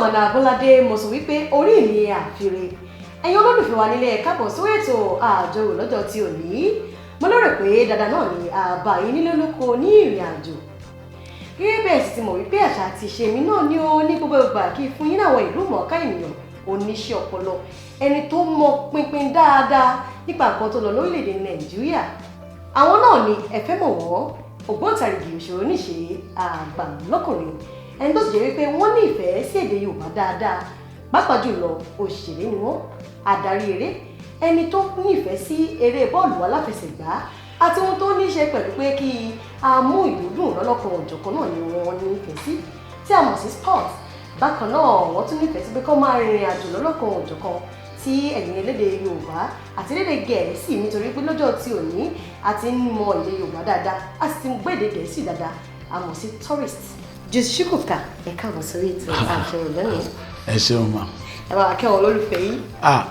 Ọ̀nà Abọ́ládé mo sọ wípé orí ìní àfire ẹ̀yin olólùfẹ́ wa nílé ẹ káàbọ̀ sórí ètò àjọrò lọ́jọ́ tí ò ní mo lérò pé dandan náà ni àbá yín nílé lóko ní ìrìn àjò gẹ́gẹ́ bẹ́ẹ̀ sì ti mọ̀ wípé àṣà àti ìṣe mi náà ni ó ní gbogbo ìgbà kí fún yín àwọn ìlú mọ̀ọ́ká ènìyàn oníṣẹ́ ọpọlọ ẹni tó mọ pinpin dáadáa nípa nǹkan tó lọ lórílẹ̀‐èdè Nàìjíríà àwọn náà ni ẹ fẹ́ mọ̀ wọ́n ògbóǹtarìgì òṣèré oníṣe àgbà lọ́kùnrin ẹni tó sì jẹ́ wípé wọ́n ní ìfẹ́ sí èdè Yorùbá dáadáa pàápàá jùlọ òṣèré ni wọ́n adarí eré ẹni tó nífẹ̀ẹ́ sí eré bọ́ọ̀lù aláfẹsẹ̀gbá àti ohun tó ní í ṣe pẹ̀lú pé kí a mú ìdúndùn lọ́lọ́kan òjọ̀kan náà ni wọ́n nífẹ̀ẹ́ sí tí a mọ̀ sí sport bákan náà wọ́n tún nífẹ̀ẹ́ sí pé kó máa rìnrìn àjò lọ́lọ́kan òjọ̀kan tí ẹ̀yin elédè Yorùbá àti elédè Gẹ̀ẹ́sì nítorí pé lọ́jọ́ tí ò ní a ti ń mọ èdè Yorùbá dáadáa a sì ti ń gbọ́ èdè Gẹ̀ẹ́sì dáadáa a mọ̀ sí tourist Jésù Chukwuka ẹ káàbọ̀ sórí ètò àjọrò lónìí. Ẹ ṣeun ma. Ẹ bá wa kí àwọn olólùfẹ́ yìí.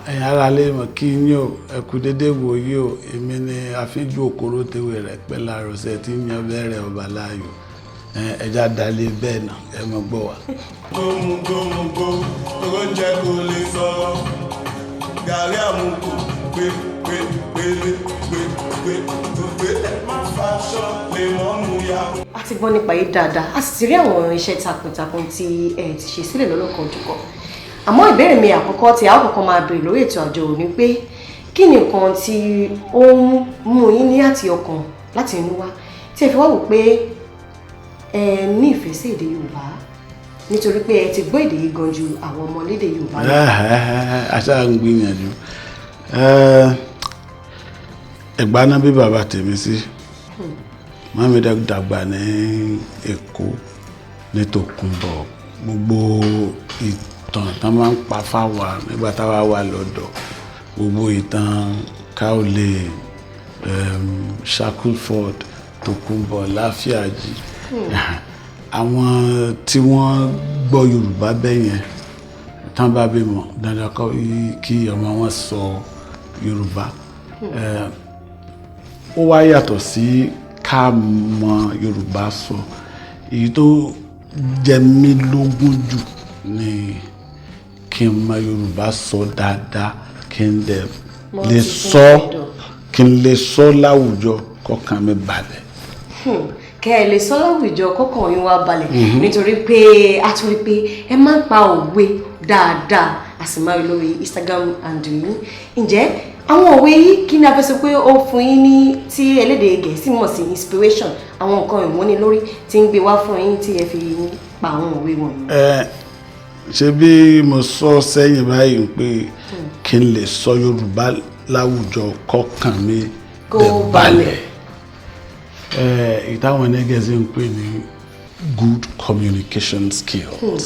Ẹ̀yin ará lè mọ̀ kí yín o ẹ kú dédé wò yí o èmi ni àfíjú òkúrò tewé rẹ̀ pẹ́ láàrọ̀ṣẹ́ tí ń yan bẹ́rẹ̀ ọba láàyò ẹja dalẹ̀ bẹ́ẹ̀ náà ẹ mọ̀ gbọ́ wa. gómùgómùgó oúnjẹ kò lè sọ gàrí àmukù pé má faṣọ lè mọ́ mu ya. A ti gbọ́ nípa yìí dáadáa a sì ti rí àwọn iṣẹ́ takuntakun tí ẹ ti ṣe sílẹ̀ lọ́lọ́kan òjọ̀kan àmọ́ ìbéèrè mi àkọ́kọ́ tí a ó kọ́kọ́ máa béèrè lórí ètò àjọrò ni pé kí ni nǹkan tí ó ń mú yín ní àti ọkàn láti inú wá tí ẹ fi wá wò pé ẹ ní ìfẹ́ sí èdè Yorùbá nítorí pé ẹ ti gbọ́ èdè yìí gan ju àwọn ọmọ lédè Yorùbá lọ. Àṣà ń gbìyànjú Ẹ̀gbá náà bí bàbá tèmi sí mọ́mí dàgbà ní Èkó ní Tòkunbọ̀ gbogbo ìtàn tán máa ń pa fáwa nígbà táwa wà lọ́dọ̀ gbogbo ìtàn Cowley Shackleford Tòkunbọ̀ Láfíàjì àwọn tí wọ́n gbọ́ Yorùbá bẹ́yẹn tán bá bímọ dandan kí ọmọ wọn sọ Yorùbá ó wá yàtọ̀ sí ká mọ Yorùbá sọ èyí tó jẹ mí lógún jù ni kí n mọ Yorùbá sọ dáadáa kí n dẹ̀ lè sọ láwùjọ kọ́kàn mi balẹ̀. Kẹ́ ẹ lè sọ láwùjọ kọ́kàn yín wá balẹ̀ nítorí pé a tún rí pé ẹ máa ń pa òwe dáadáa a sì máa rí lórí Instagram and yín ǹjẹ́ àwọn òwe yìí kí ni a fẹ́ sọ pé ó fún yín ní tí elédè Gẹ̀ẹ́sì mọ̀ sí inspiration àwọn nǹkan ìwúni lórí tí ń gbé wá fún yín tí ẹ fi pa àwọn òwe wọ̀nyí. Ṣé bí mo sọ sẹ́yìn báyìí pé kí n lè sọ Yorùbá láwùjọ kọ́kàn mi dẹ̀ balẹ̀ ìtàwọn Gẹ̀ẹ́sì ń pè ní good communication skills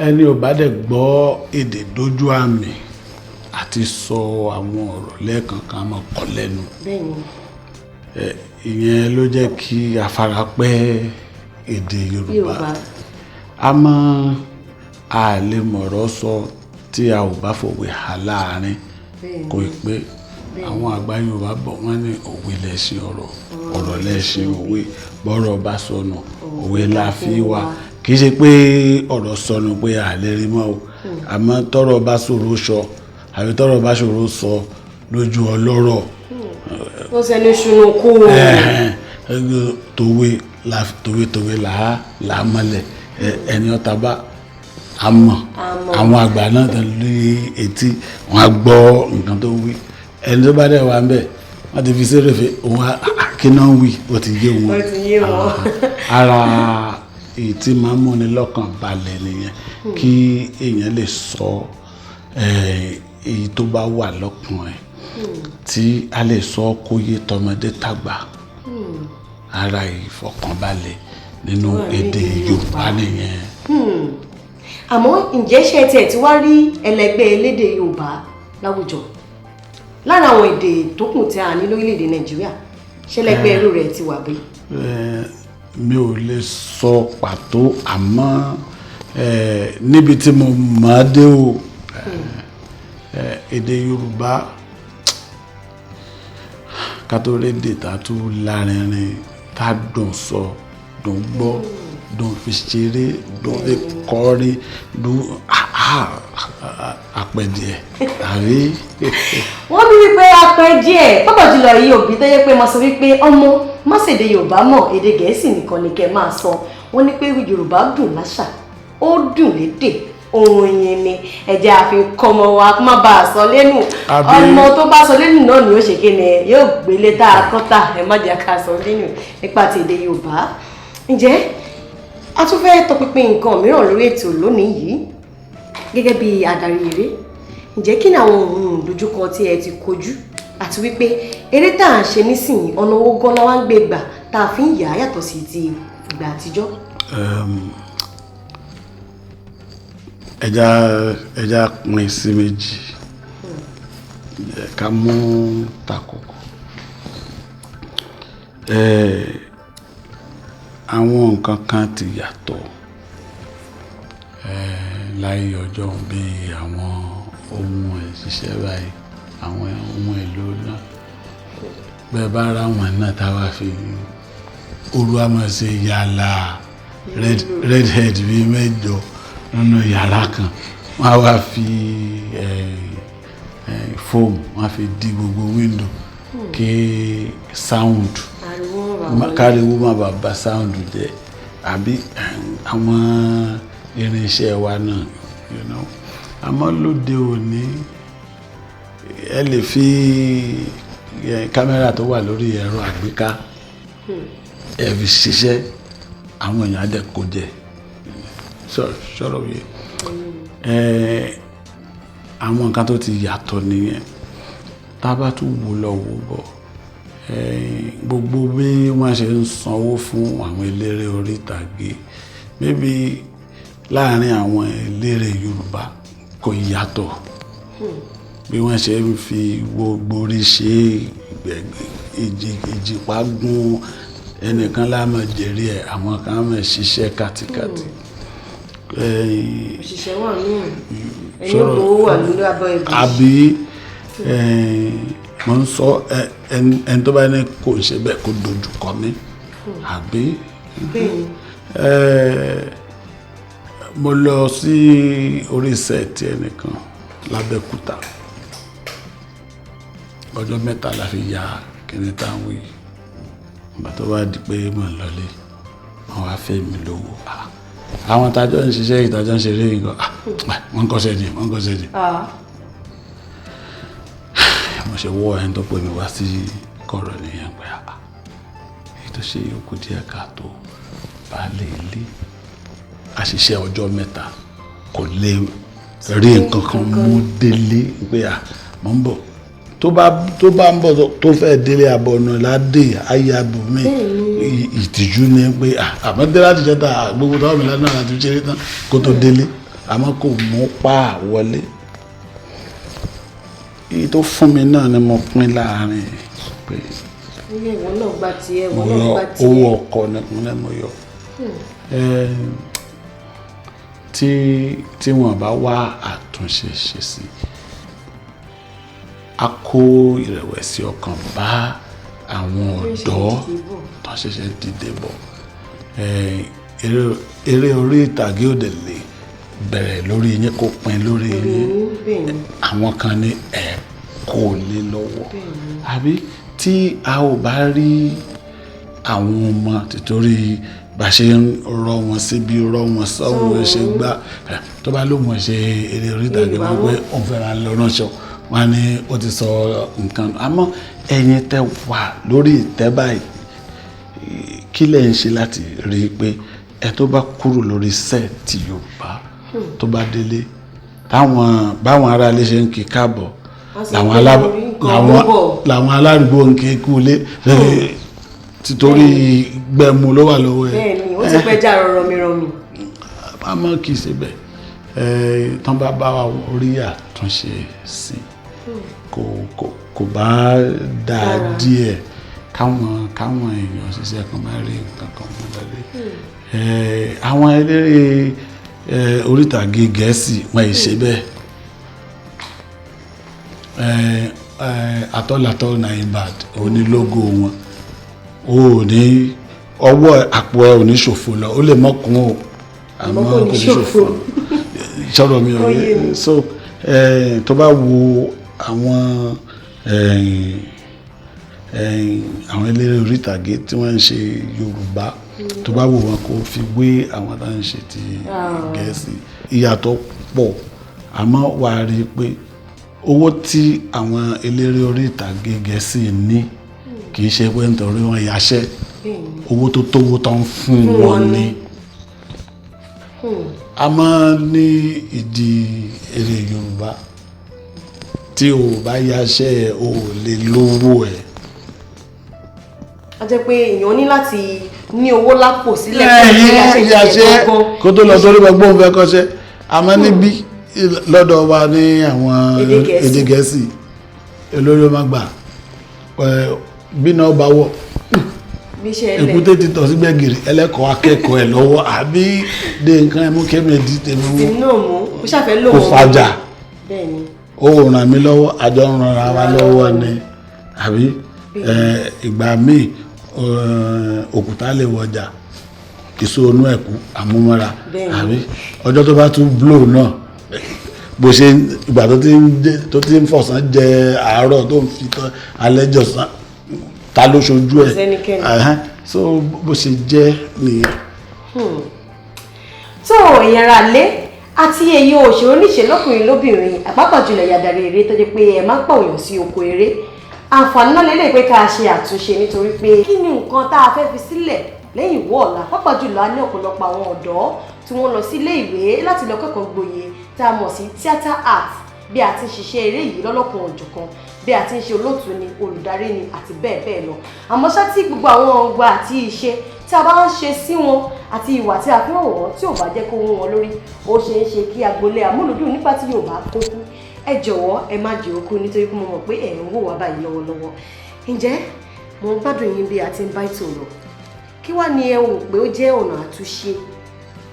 ẹni ò bá dẹ̀ gbọ́ èdè dójú àmì àti sọ àwọn ọ̀rọ̀ lẹ́ẹ̀kankan máa kọ́ lẹ́nu ìyẹn ló jẹ́ kí afarapẹ́ èdè Yorùbá àmọ́ a lè mọ̀rọ̀ sọ tí a ò bá fòwe hà láàrin kò ì pé àwọn àgbà Yorùbá bọ̀ wọ́n ní òwe lẹṣin ọ̀rọ̀ ọ̀rọ̀ lẹṣin òwe bọ́rọ̀ bá sọnù òwe la fi wá kì í ṣe pé ọ̀rọ̀ sọnù pé a lè rí mọ́ o àmọ́ tọ́rọ̀ bá ṣòro sọ àbí tọ́rọ̀ bá ṣòro sọ lójú ọlọ́rọ̀ ó ṣẹlẹ̀ ṣùnùkú tòwe là á mọ́lẹ̀ ẹni ọ̀tá bá a mọ̀ àwọn àgbà náà tó lé etí wọn á gbọ́ nǹkan tó wí ẹni tó bá dẹ̀ wá ń bẹ̀ wọ́n ti fi sérèfé òun kíná wí ó ti yé wọn ara èyí tí máa ń múni lọ́kàn balẹ̀ nìyẹn kí èèyàn lè sọ èyí tó bá wà lọ́kàn ẹ̀ tí a lè sọ kó yé tọmọdé tàgbà ara ìfọkànbalẹ̀ nínú èdè Yorùbá nìyẹn. Àmọ́ ǹjẹ́ ṣe tiẹ̀ ti wá rí ẹlẹgbẹ́ elédè Yorùbá láwùjọ lára àwọn èdè tó kù tí a ní lórílẹ̀‐èdè Nàìjíríà ṣẹlẹgbẹ́ irú rẹ̀ ti wà bí? Mi ò lè sọ pàtó àmọ́ níbi tí mo mọ̀ ọ́ dé o èdè Yorùbá kátó rédè tá a tún lárinrin tá a dùn sọ dùn gbọ́ dùn fi ṣeré dùn fi kọrin dùn àpẹ̀dẹ̀ àrí. wọ́n ní wípé apẹ́ díẹ̀ pọ́pọ̀ jùlọ yìí òbí tó yẹ pé mo sọ wípé ọmọ má ṣèdè Yorùbá mọ̀ èdè Gẹ̀ẹ́sì nìkan ni kẹ́ máa sọ wọ́n ní pé Yorùbá dùn láṣà ó dùn lédè oyin ni ẹ̀jẹ̀ àfi kọmọ wa kó má bàa sọ lẹ́nu ọmọ tó bá sọ lẹ́nu náà ni ó ṣe kéne yóò gbélé tá a kọ́ta ẹ má jẹ́ ká sọ lẹ́nu nípa ti èdè Yorùbá. ǹjẹ́ a tún fẹ́ tọpinpin nǹkan mìíràn lórí ètò lónìí yìí gẹ́gẹ́ bí adarí eré ǹjẹ́ kí ni àwọn ohun ìdojúkọ tí ẹ ti kojú àti wípé eré tá à ń ṣe nísìnyí ọ̀nà owó gan la wá ń gbé gbà tá a fi ń yà á yàtọ̀ sí ti ìgbà àtijọ́. ẹja pín sí méjì ká mú takoko àwọn nǹkan kan ti yàtọ̀ láyé ọjọ́ bí àwọn ohun ìṣiṣẹ́ báyìí àwọn ohun èlò náà bẹ́ẹ̀ bá ra wọn náà táwa fi olú àmọ́ ṣe yàrá redhead bíi mẹ́jọ nínú yàrá kan wọ́n á wá fi fóòmù wọ́n á fi dí gbogbo wíńdò kí sound káriwo má bàa bà sound jẹ́ àbí àwọn irinṣẹ́ wa náà àmọ́ lóde òní ẹ lè fi kámẹ́rà tó wà lórí ẹ̀rọ àgbéká ẹ fi ṣiṣẹ́ àwọn èèyàn á dẹ̀ kó jẹ sọ̀rọ̀ yìí àwọn nǹkan tó ti yàtọ̀ nìyẹn tá a bá tún wò lọ wò bọ̀ gbogbo bí wọ́n ṣe ń sanwó fún àwọn eléré orí ìtàgé maybe láàrin àwọn eléré Yorùbá kò yàtọ̀ bí wọ́n ṣe ń fi gbogbo orí ṣe ìjìpá gún ẹnìkan láàmú jèrè ẹ̀ àwọn kan máa ṣiṣẹ́ kátikàti. òṣìṣẹ́ wà ní ẹni owó wà nínú abọ́ ẹbí. àbí mo ń sọ ẹni tó bá ní kò ṣe bẹ́ẹ̀ kó dojú kọ mí àbí mo lọ sí orí sẹ́ẹ̀tì ẹnìkan lábẹ́kúta ọjọ́ mẹ́ta la fi ya kíní táwọn yìí ìgbà tó bá di pé mò ń lọlé wọn wá fẹ́ mi lówó àwọn tájọ́ ń ṣiṣẹ́ ìtajọ́ ń ṣeré nǹkan wọ́n kọ́ṣẹ́ jì wọ́n kọ́ṣẹ́ jì mo ṣe wọ́ ẹni tó pè mí wá sí kọ̀rọ̀ nìyẹn pé èyí tó ṣe yòókù díẹ̀ káàtó baálé ilé àṣìṣe ọjọ́ mẹ́ta kò lè rí nǹkan kan mú délé pé mo ń bọ̀ tó bá ń bọ̀ tó fẹ́ délé àbọ̀ ọ̀nà ládé ayábò mi ìtìjú ni pé àmọ́ dé láti jẹ́ta gbogbo tó wà mí lánàá láti ṣeré tán kó tó délé àmọ́ kò mú pa wọlé èyí tó fún mi náà ni mo pín láàrin pé ìwọ náà gba tiẹ̀ ìwọ náà gba tiẹ̀ owó ọkọ̀ nìkan mo yọ tí wọ́n bá wá àtúnṣe ṣe sí a kó ìrẹ̀wẹ̀sì ọkàn bá àwọn ọ̀dọ́ tó ṣẹ̀ṣẹ̀ dìde bọ̀ eré orí ìtàgé òde lè bẹ̀rẹ̀ lórí yín kó pin lórí yín àwọn kan ní ẹ̀ kò lè lọ́wọ́ àbí tí a ò bá rí àwọn ọmọ tìtorí bá ṣe ń rọ wọn síbi rọ wọn sọ́wọ́ ṣe gbá tó bá ló mọ̀ ṣe eré orí ìtàgé wọn pé òun fẹ́ràn lọ ránṣọ wọn ni ó ti sọ nǹkan àmọ́ ẹ̀yin tẹ́ wà lórí ìtẹ́ báyìí kí lẹ̀ ń ṣe láti rí i pé ẹ tó bá kúrò lórí sẹ́ẹ̀tì Yorùbá tó bá délé báwọn ará ilé ṣe ń kí káàbọ̀ làwọn aládùúgbò ń kí kúlé títorí gbẹ̀mú ló wà lọ́wọ́ ẹ̀. bẹ́ẹ̀ni ó ti pẹ́ já rọrọmírọmí. àmọ́ kì í ṣe bẹ́ẹ̀ tán bá bá orí àtúnṣe sí kò bá dáa díẹ̀ káwọn èèyàn ṣiṣẹ́ kan máa rí nǹkan kan mú lọlé. àwọn eléré orí ìtàgé Gẹ̀ẹ́sì wọn ì ṣe bẹ́ẹ̀ àtọ́làtọ́ Naibad onílógó wọn ó ní ọwọ́ àpò ẹ ò ní ṣòfò lọ ó lè mọ́kún o àmọ́ kò ní ṣòfò ìṣòro mi ò yẹ so tó bá wo àwọn eléré orí ìtàgé tí wọ́n ń ṣe Yorùbá tó bá wò wọn kó fi wé àwọn tá ń ṣe ti Gẹ̀ẹ́sì ìyàtọ̀ pọ̀ àmọ́ wà á rí i pé owó tí àwọn eléré orí ìtàgé Gẹ̀ẹ́sì ní kì í ṣe pé nítorí wọn yáṣẹ́ owó tó tówó tán fún wọn ni a máa ní ìdí eré Yorùbá tí o bá yáṣẹ́ o lè lówó ẹ̀. a jẹ́ pé èèyàn ní láti ní owó lápò sílẹ̀ fún yáṣẹ́ kó tó lọ sórí gbogbo òun fẹ́ kọ́ṣẹ́ àmọ́ níbí lọ́dọ̀ wa ní àwọn èdè Gẹ̀ẹ́sì olórí máa gbà bí náà bá wọ̀ èkúté ti tọ̀ sí gbẹ̀gìrì ẹlẹ́kọ̀ọ́ akẹ́kọ̀ọ́ ẹ̀ lọ́wọ́ àbí dé nǹkan ẹmú kémèdì tèmi mú kò fàjà ó ràn mí lọ́wọ́ àjọ ń ràn wá lọ́wọ́ ni àbí ìgbà míì òkúta lè wọjà ìṣòro ẹ̀kú àmúmọ́ra àbí ọjọ́ tó bá tún blow náà bó ṣe ìgbà tó ti ń fọ̀sán jẹ àárọ̀ tó ń fi alẹ́ jọ̀sán ta ló ṣojú ẹ̀ so bó ṣe jẹ́ nìyẹn. so ìyàrá lé àti èyí òṣèré oníṣẹ́ lọ́kùnrin lóbìnrin àpapọ̀ jùlọ ìyàdàrí eré tó jẹ́ pé ẹ máa ń pàwòyàn sí oko eré àǹfààní náà lélẹ̀ pé ká ṣe àtúnṣe nítorí pé kí ni nǹkan tá a fẹ́ fi sílẹ̀ lẹ́yìn ìwọ ọ̀la pápá jùlọ a ní ọ̀pọ̀lọpọ̀ àwọn ọ̀dọ́ tí wọ́n lọ sí ilé ìwé láti lọ kẹ́kọ̀ọ́ gboyè tá a mọ̀ sí theatre art bí a ti ń ṣiṣẹ́ eré yìí lọ́lọ́kan òjọ̀kan bí a ti ń ṣe olóòtú ni olùdarí ni àti bẹ́ẹ̀ bẹ́ẹ̀ lọ àmọ́ ṣá tí gbogbo àwọn ọgbà àti iṣẹ́ tí a bá ń ṣe sí wọn àti ìwà tí a fi hàn wọ́n tí ò bá jẹ́ kó wọ́n wọn lórí ó ṣe é ṣe kí agboolé amúlùdùn nípa tí yóò bá kó kú ẹ jọ̀wọ́ ẹ má jẹ́ òkú nítorí pé mo mọ̀ pé ẹ̀ ń wò wá báyìí lọ́wọ́lọ́wọ́ ǹjẹ́ mo ń gbádùn yín bí a ti ń bá ètò lọ kí wá ni ẹ wò pé ó jẹ́ ọ̀nà àtúnṣe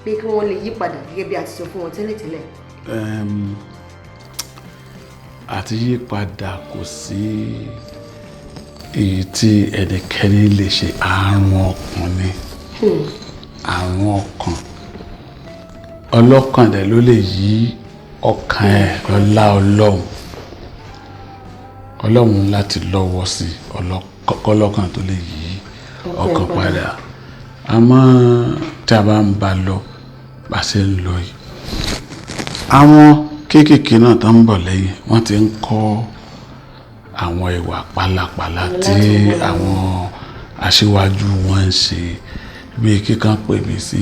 pé kí wọ́n lè yí padà gẹ́gẹ́ bí a ti sọ fún wọn tẹ́lẹ̀tẹ́lẹ̀. àti yí padà kò sí èyí tí ẹnikẹ́ni lè ṣe àrùn ọkàn ni àrùn ọkàn ọlọ́kàn dẹ̀ ló lè yí ọkàn ẹ̀ lọ́lá ọlọ́run láti lọ́wọ́ sí ọlọ́kàn tó lè yí ọkàn padà àmọ́ tí a bá ń bá lọ bá ṣe ń lọ yìí àwọn kéékèèké náà tó ń bọ̀ lẹ́yìn wọ́n ti ń kọ́ àwọn ìwà pálapàla tí àwọn aṣíwájú wọn ń ṣe bíi kíkan pè mí sí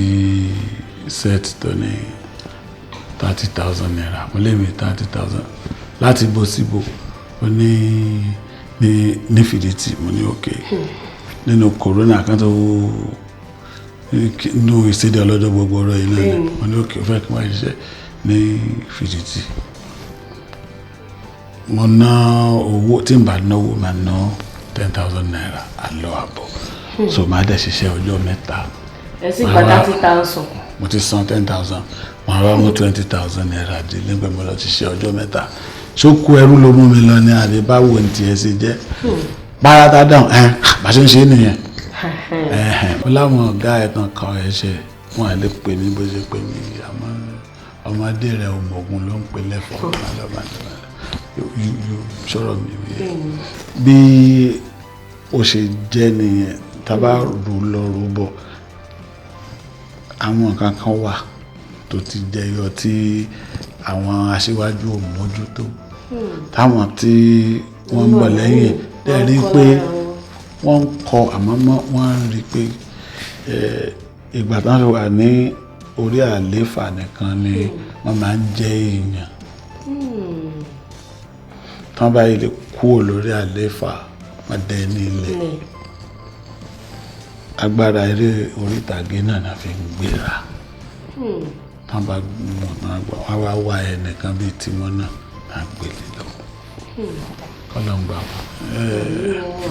set tó ní 30,000 naira mo lè mi 30,000 láti bó síbò ó ní fìdítì mo ní òkè nínú corona kan tó nínú ìsédé ọlọ́dọ̀ gbogbo ọ̀rọ̀ yìí náà mo ní òkè ó fẹ́ kí wọ́n ṣiṣẹ́ ní fìdítì mo ná owó tí n bá náwó máa ná 10,000 naira àlọ́ àbọ̀ so máa dẹ̀ ṣiṣẹ́ ọjọ́ mẹ́ta. ẹ sì gba 30,000. mo ti san 10,000 mo wá mú 20,000 naira dé nígbà mo lọ ṣiṣẹ́ ọjọ́ mẹ́ta ṣókú ẹrú ló mú mi lọ ní àbí báwo ní tiẹ̀ ṣe jẹ́ párátá dáhùn bá ṣe ń ṣe nìyẹn mo láwọn ọ̀gá ẹ̀tàn kan ẹ̀ ṣe wọn à lè pè mí bó ṣe pè mí àmọ́ ọmọdé rẹ̀ ọmọogun ló ń pè lẹ́fọ̀ọ́ sọ̀rọ̀ mi bí ó ṣe jẹ́ nìyẹn tábà rú lọ rú bọ̀ àwọn nǹkan kan wà tó ti jẹyọ tí àwọn aṣíwájú ò mójútó táwọn tí wọ́n ń bọ̀ lẹ́yìn dẹ̀ rí pé wọ́n ń kọ àmọ́ wọ́n rí pé ìgbà tán fi wà ní orí àléfà nìkan ni wọ́n máa ń jẹ́ èèyàn tán báyìí lè kúrò lórí àléfà wọ́n dẹ̀ ní ilẹ̀ agbára eré orí ìtàgé náà la fi ń gbéra tán bá wọ́n wá wá ẹnìkan bíi tiwọn náà máa gbélé lọ Ọlọ́run gbà wá.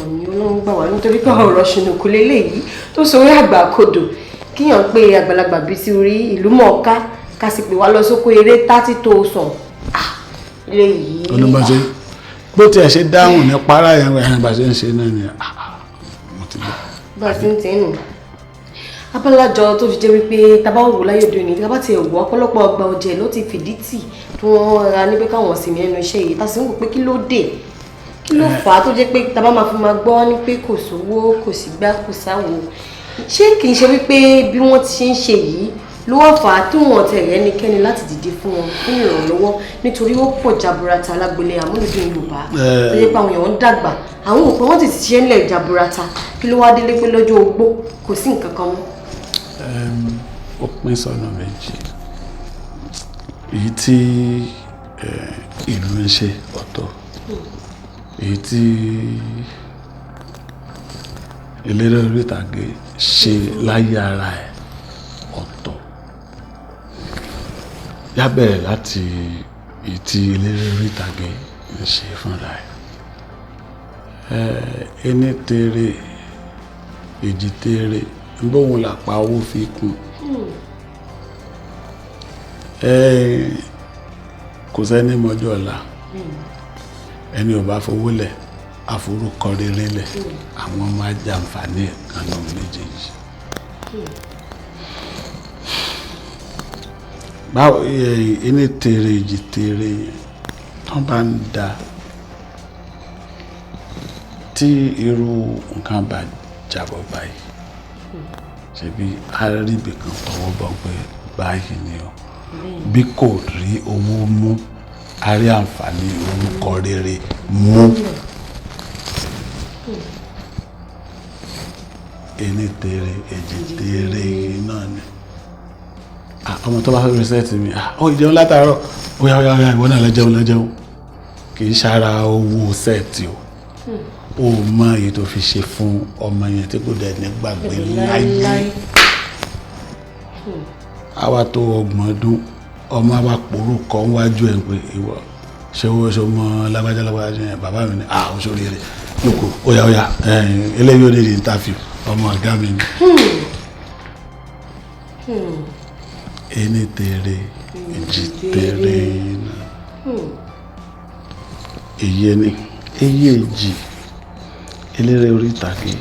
àmì Ọlọ́run gbà wá nítorí pé ọ̀rọ̀ ṣìnùkú lélẹ́yìí tó sọ orí àgbà kodò kíyàn pé àgbàlagbà bíi ti orí ìlú mọ̀ọ́ká ká sì pè wá lọ sóko eré 30,000 léyìí. olùbọ̀ṣe bó tiẹ̀ ṣe dáhùn ní para yẹn bá ṣe ń ṣe náà ni mo ti gbà. bá a ti ń tẹ́nu. abálájọ tó fi jẹ́ wípé tábà wò láyé òde òní tábà ti wò ọ̀pọ̀lọpọ̀ ọgbà ọ̀jẹ̀ ló ti fìdí tì tí wọ́n ra níbi káwọn sì mí ẹnu iṣẹ́ yìí tá sì ń wò pé kí ló dé kí ló fà á tó jẹ́ pé tábà máa fi máa gbọ́ ní pé kò sówó kò sí gbá kò sáwo ṣé kì í ṣe wípé bí wọ́n ti ṣe ń ṣe yìí ló wá fà á tí wọ́n tẹ̀rẹ̀ ẹnikẹ́ni láti dìde fún wọn fún ìrànlọ́wọ́ nítorí ó pọ̀ jaburata alágbélé àmúlùdún Yorùbá tó yẹ pé àwọn èèyàn ń dàgbà àwọn òpin wọ́n ti ti ṣe ńlẹ̀ jaburata kí ló wá délé pé lọ́jọ́ ogbó kò sí nǹkan kan mọ́. Ó pín sọ́nà méjì èyí tí ìlú ń ṣe ọ̀tọ̀ èyí tí eléré orí ìtàgé ṣe láyé ara ẹ̀ ọ̀tọ̀ yá bẹ̀rẹ̀ láti èyí tí eléré orí ìtàgé ń ṣe fúnra ẹ̀ ẹni tèrè èjì tèrè bóun làpá owó fi kún kò sẹ́ni mọ́jọ́ ọ̀la ẹni ò bá fowó lẹ̀ àforúkọ rere lẹ̀ àwọn ọmọ ajàǹfààní ẹ̀kan méjèèjì. báwo ẹni tèrè èjì tèrè tán bá ń da tí irú nǹkan bá jábọ̀ báyìí ṣebí arábì kan tọwọ́ bọ̀ pé báyìí ni o bí kò rí owó mú a rí àǹfààní orúkọ rere mú ẹni tèrè èjì tèrè náà ni ọmọ tó bá fẹ́ rẹ́sẹ̀tì mi ó ìjẹun látàárọ̀ ó yá ìwọ náà lọ́jẹun kì í ṣara owó sẹ́ẹ̀tì o mọ èyí tó fi ṣe fún ọmọ yẹn tí kò dẹ̀ ní gbàgbé láyé àwa tó 30 ọdún ọmọ àwa pòrúkọ wájú ẹ̀ pé ìwọ ṣé owó mọ lágbájá yẹn bàbá mi ní òṣèré rẹ̀ lóko ó yá eléyìí ó lè rí interview ọmọ ọ̀gá mi ni ẹni tèrè èjì tèrè náà èyí èjì eléré orí ìtàgé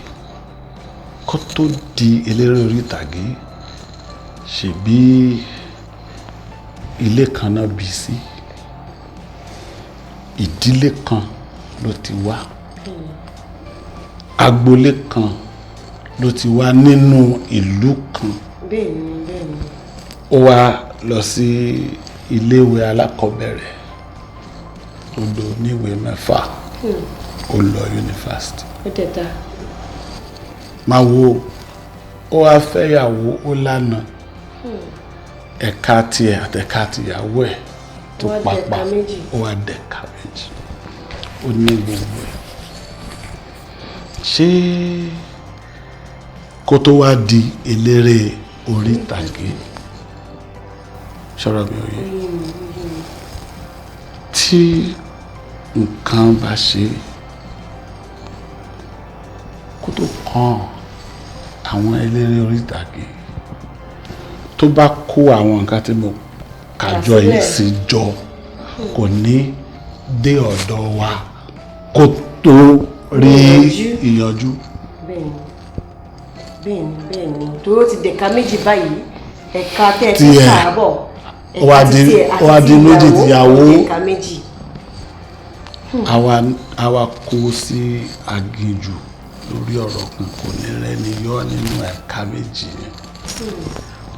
kó tó di eléré orí ìtàgé ṣebí ilé kan náà bí sí ìdílé kan ló ti wá agboolé kan ló ti wá nínú ìlú kan ó wá lọ sí iléèwé alákọ̀ọ́bẹ̀rẹ̀ ó lò níwèé 6 ó lọ yunifásitì máa wo ó wá fẹ́yàwó ó lánàá ẹ̀ka tiẹ̀ àtẹ̀ka tìyàwó ẹ̀ tó papà ó wá dẹ̀ka méjì ó ní gbogbo ẹ̀ ṣé kó tó wá di eléré orí ìtàgé ṣọ́rọ̀ mi ò yé tí nǹkan bá ṣe kó tó kàn àwọn eléré orí ìtàgé tó bá kó àwọn nǹkan tí mo kàjọ yìí sí jọ kò ní dé ọ̀dọ̀ wa kó tó rí ìyànjú. bẹ́ẹ̀ni tó ti dẹ̀ka méjì báyìí ẹ̀ka tẹ́ ti sàábọ̀ ó wá di méjì tìyàwó àwa kó sí aginjù lórí ọ̀rọ̀ kan kò ní rẹ́ni yọ nínú ẹ̀ka méjì yẹn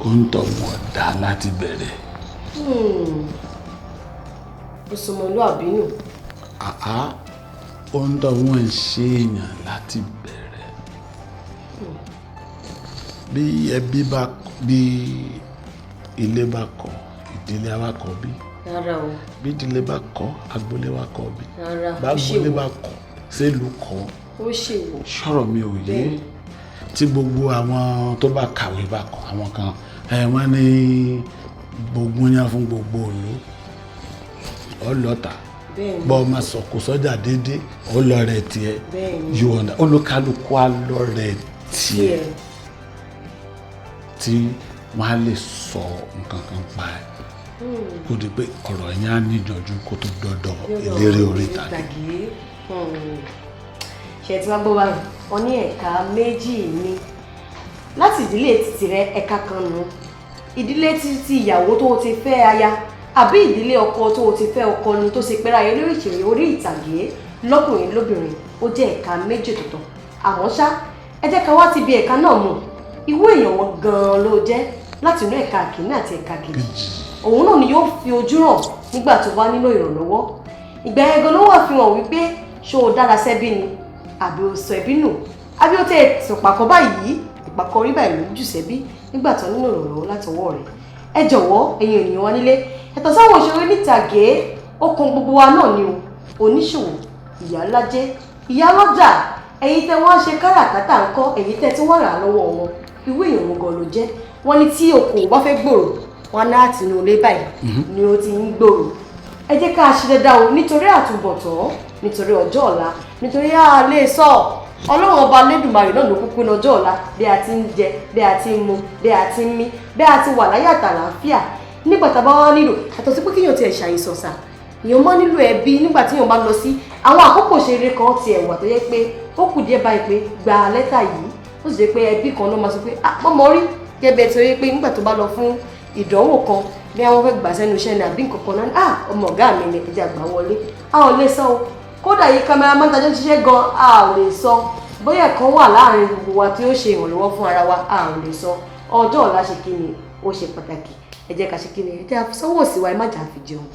ó ń tọ́ wọn dá láti bẹ̀rẹ̀. òṣùmọ̀lúàbí nù. ó ń tọ́ wọn ṣe èèyàn láti bẹ̀rẹ̀. bí ẹbí bá bí ilé bá kọ́ ìdílé wa kọ́ bí. rárá o. bí ìdílé bá kọ́ agboolé wa kọ́ bí. rárá bá agboolé bá kọ́ sílùú kọ́. ó ṣèwò. sọ̀rọ̀ mi ò yé tí gbogbo àwọn tó bá kàwé bá kọ́ àwọn kan wọ́n ní gbogbo yẹn fún gbogbo òlu ọlọ́ta bọ́ ọ máa sọ̀kò sọ́jà déédéé ọlọ́rẹ̀ tiẹ̀ yóò ọ̀nà olúkálùkù alọ́rẹ̀ tiẹ̀ tí wọ́n á lè sọ nǹkan kan pa ẹ̀ kó di pé ọ̀rọ̀ yẹn á níjànjú kó tó dọ́dọ̀ eléré orí ìtàgé. ṣe tí wọ́n gbọ́ wá wọn ní ẹ̀ka méjì ní láti ìdílé títì rẹ ẹ̀ka kan nù ìdílé títí ìyàwó tó ti fẹ́ aya àbí ìdílé ọkọ tó ti fẹ́ ọkọ ni tó ṣe pẹ́ra ayé lórí ìṣeré orí ìtàgé lọ́kùnrin lóbìnrin ó jẹ́ ẹ̀ka méjì tọ̀tọ̀ àmọ́ ṣá ẹ jẹ́ ká wá ti bí ẹ̀ka náà mú ìwé èèyàn wọn gan-an ló jẹ́ láti inú ẹ̀ka kìíní àti ẹ̀ka kejì òun náà ni yóò fi ojú hàn nígbà tó bá nílò ìrànlọ́wọ́ ìgbà yẹn gan ló wà fi hàn wípé ṣé o dára sẹ́bí ni àbí o sọ ẹbí nù àbí o tẹ ìpàkọ́ báyìí ìpàkọ́ orí báyìí ló jù sẹ́bí nígbà tó nílò ìrànlọ́wọ́ látọwọ́ rẹ̀ ẹ jọ̀wọ́ ẹ̀yin ènìyàn wa nílé ẹ̀tọ́ sáwọn òṣèré nítàgé ó kan gbogbo wa náà ni o oníṣòwò ìyálájé ìyálọ́jà ẹ̀yin tẹ́ wọ́n ṣe káràkátà ńkọ́ ẹ̀yin tẹ́ tí wọ́n rà lọ́wọ́ wọn ìwé èèyàn wọn gan ló jẹ́ wọ́n ní tí okòwò bá fẹ́ gbòòrò wọn náà ti inú ilé báyìí ni ó ti ń gbòòrò ẹ jẹ́ ká ṣe dáadáa o nítorí àtúbọ̀tán nítorí ọjọ́ ọ̀la nítorí a lè sọ ọlọ́run ọba lẹ́dùnmarè náà ló kúkú ní ọjọ́ ọ̀la bí a ti ń jẹ bí a ti ń mu bí a ti ń mí bí a ti wà láyé àtàlàáfíà nígbà tá a bá wá nílò àtọ̀ sí pé kéèyàn ti ẹ̀ ṣàìsàn sà èèyàn máa nílò ẹbí nígbà tí èèyàn bá lọ sí àwọn àkókò ṣeré kan ti ẹ̀wà tó yẹ pé ó kù díẹ̀ báyìí pé gba lẹ́tà yìí ó sì jẹ́ pé ẹbí kan ló máa sọ pé mọ́mọ́ rí gẹ́gẹ́ tó yẹ pé nígbà tó bá lọ fún ìdánwò kan bí àwọn fẹ́ gbà sẹ́nu iṣẹ́ ní àbí nǹkan kan náà ọmọ ọ̀gá mi ni ẹja gbà wọlé a ò lè sọ o kódà yìí kámẹ́rà máa ń tajọ́ ṣiṣẹ́ gan a ò lè sọ bóyá ẹ̀kan wà láàrin gbogbo wa tí ó ṣe ìrànlọ́wọ́ fún ara wa a ò lè sọ ọjọ́ ọ̀la ṣe kí ni ó ṣe pàtàkì ẹ jẹ́ ká ṣe kí ni ẹ jẹ́ àfisọ́wọ́ sí wa ẹ má jà fi jẹun.